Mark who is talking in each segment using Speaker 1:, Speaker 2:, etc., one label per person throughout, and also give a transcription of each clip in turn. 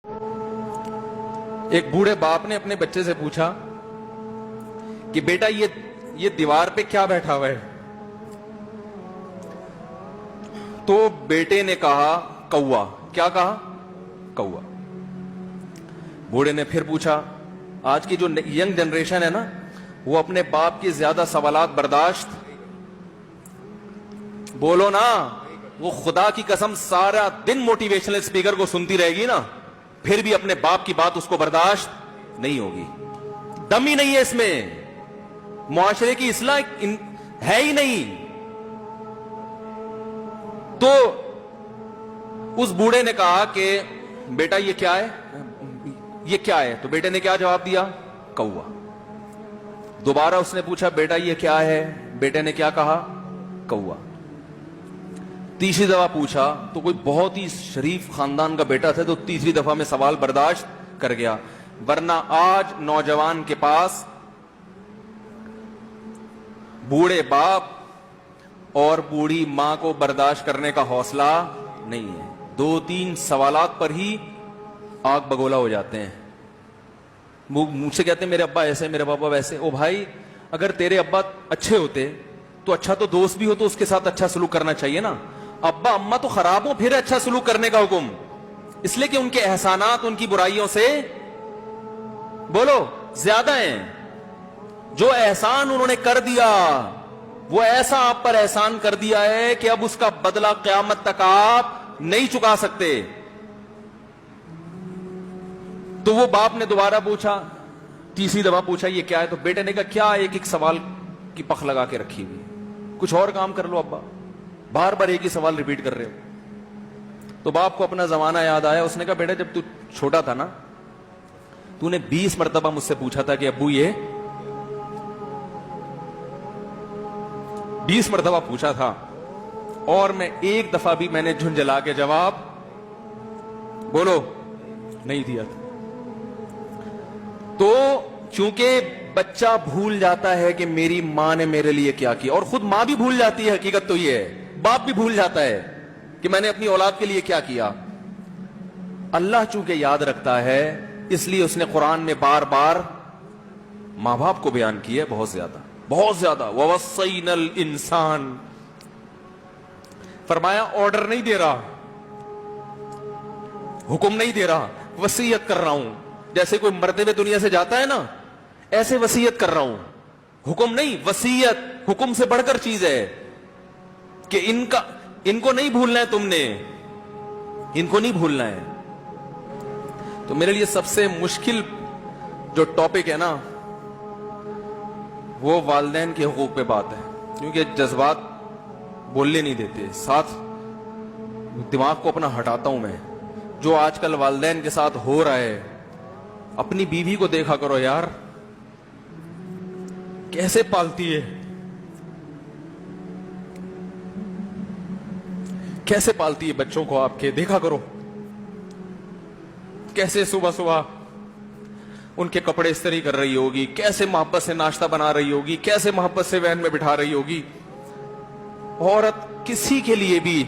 Speaker 1: ایک بوڑھے باپ نے اپنے بچے سے پوچھا کہ بیٹا یہ دیوار پہ کیا بیٹھا ہوا ہے؟ تو بیٹے نے کہا کوا۔ کیا کہا؟ کوا۔ بوڑھے نے پھر پوچھا، آج کی جو ینگ جنریشن ہے نا، وہ اپنے باپ کی زیادہ سوالات برداشت، بولو نا، وہ خدا کی قسم سارا دن موٹیویشنل اسپیکر کو سنتی رہے گی نا، پھر بھی اپنے باپ کی بات اس کو برداشت نہیں ہوگی۔ دم ہی نہیں ہے اس میں، معاشرے کی اصلاح ہے ہی نہیں۔ تو اس بوڑھے نے کہا کہ بیٹا یہ کیا ہے؟ یہ کیا ہے؟ تو بیٹے نے کیا جواب دیا؟ کوا۔ دوبارہ اس نے پوچھا بیٹا یہ کیا ہے؟ بیٹے نے کیا کہا؟ کوا۔ تیسری دفعہ پوچھا تو کوئی بہت ہی شریف خاندان کا بیٹا تھا، تو تیسری دفعہ میں سوال برداشت کر گیا، ورنہ آج نوجوان کے پاس بوڑھے باپ اور بوڑھی ماں کو برداشت کرنے کا حوصلہ نہیں ہے۔ 2-3 سوالات پر ہی آگ بگولا ہو جاتے ہیں۔ مجھ سے کہتے ہیں میرے ابا ایسے، میرے پاپا ویسے۔ او بھائی، اگر تیرے ابا اچھے ہوتے تو اچھا تو دوست بھی ہو تو اس کے ساتھ اچھا سلوک کرنا چاہیے نا۔ ابا اما تو خراب ہو پھر اچھا سلوک کرنے کا حکم، اس لیے کہ ان کے احسانات ان کی برائیوں سے بولو زیادہ ہیں۔ جو احسان انہوں نے کر دیا وہ ایسا آپ پر احسان کر دیا ہے کہ اب اس کا بدلہ قیامت تک آپ نہیں چکا سکتے۔ تو وہ باپ نے دوبارہ پوچھا، تیسری دفعہ پوچھا یہ کیا ہے؟ تو بیٹے نے کہا کیا ایک سوال کی پخ لگا کے رکھی ہوئی، کچھ اور کام کر لو ابا، بار بار ایک ہی سوال ریپیٹ کر رہے ہو۔ تو باپ کو اپنا زمانہ یاد آیا، اس نے کہا بیٹا جب تو چھوٹا تھا نا، تو نے 20 مرتبہ مجھ سے پوچھا تھا کہ ابو یہ 20 مرتبہ پوچھا تھا، اور میں ایک دفعہ بھی میں نے جھنجھلا کے جواب بولو نہیں دیا تھا۔ تو چونکہ بچہ بھول جاتا ہے کہ میری ماں نے میرے لیے کیا کیا، اور خود ماں بھی بھول جاتی ہے، حقیقت تو یہ ہے، باپ بھی بھول جاتا ہے کہ میں نے اپنی اولاد کے لیے کیا کیا۔ اللہ چونکہ یاد رکھتا ہے، اس لیے اس نے قرآن میں بار بار ماں باپ کو بیان کیا ہے، بہت زیادہ بہت زیادہ۔ وَوَصَّيْنَا الْإِنسَانَ، فرمایا آرڈر نہیں دے رہا، حکم نہیں دے رہا، وصیت کر رہا ہوں۔ جیسے کوئی مرتے ہوئے دنیا سے جاتا ہے نا، ایسے وصیت کر رہا ہوں، حکم نہیں، وصیت حکم سے بڑھ کر چیز ہے کہ ان کو نہیں بھولنا ہے، تم نے ان کو نہیں بھولنا ہے۔ تو میرے لیے سب سے مشکل جو ٹاپک ہے نا، وہ والدین کے حقوق پہ بات ہے، کیونکہ جذبات بولنے نہیں دیتے، ساتھ دماغ کو اپنا ہٹاتا ہوں میں۔ جو آج کل والدین کے ساتھ ہو رہا ہے، اپنی بیوی کو دیکھا کرو یار، کیسے پالتی ہے، کیسے پالتی ہے بچوں کو، آپ کے دیکھا کرو، کیسے صبح صبح ان کے کپڑے استری کر رہی ہوگی، کیسے محبت سے ناشتہ بنا رہی ہوگی، کیسے محبت سے وین میں بٹھا رہی ہوگی۔ عورت کسی کے لیے بھی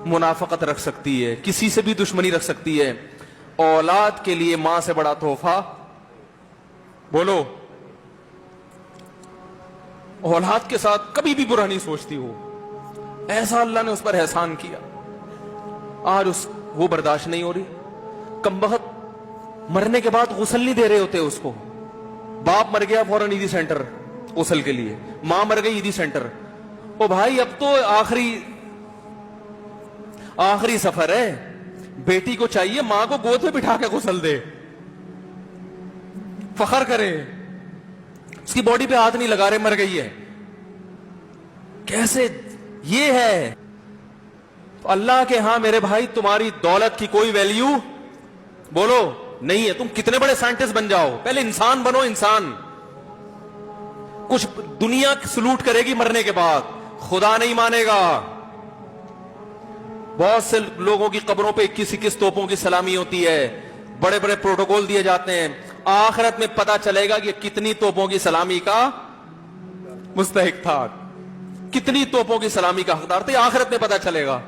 Speaker 1: منافقت رکھ سکتی ہے، کسی سے بھی دشمنی رکھ سکتی ہے، اولاد کے لیے ماں سے بڑا تحفہ بولو، اولاد کے ساتھ کبھی بھی برا نہیں سوچتی ہو، ایسا اللہ نے اس پر احسان کیا، آج وہ برداشت نہیں ہو رہی۔ کمبخت مرنے کے بعد غسل نہیں دے رہے ہوتے اس کو، باپ مر گیا فوراً عیدی سینٹر غسل کے لیے، ماں مر گئی عیدی سینٹر۔ او بھائی اب تو آخری سفر ہے، بیٹی کو چاہیے ماں کو گود میں بٹھا کے غسل دے، فخر کرے، اس کی باڈی پہ ہاتھ نہیں لگا رہے، مر گئی ہے۔ کیسے یہ ہے؟ اللہ کے ہاں میرے بھائی تمہاری دولت کی کوئی ویلیو بولو نہیں ہے، تم کتنے بڑے سائنٹسٹ بن جاؤ، پہلے انسان بنو، انسان۔ کچھ دنیا سلوٹ کرے گی مرنے کے بعد، خدا نہیں مانے گا۔ بہت سے لوگوں کی قبروں پہ 21 توپوں کی سلامی ہوتی ہے، بڑے بڑے پروٹوکول دیے جاتے ہیں، آخرت میں پتا چلے گا کہ کتنی توپوں کی سلامی کا مستحق تھا، کتنی توپوں کی سلامی کا حقدار تھا، آخرت میں پتا چلے گا۔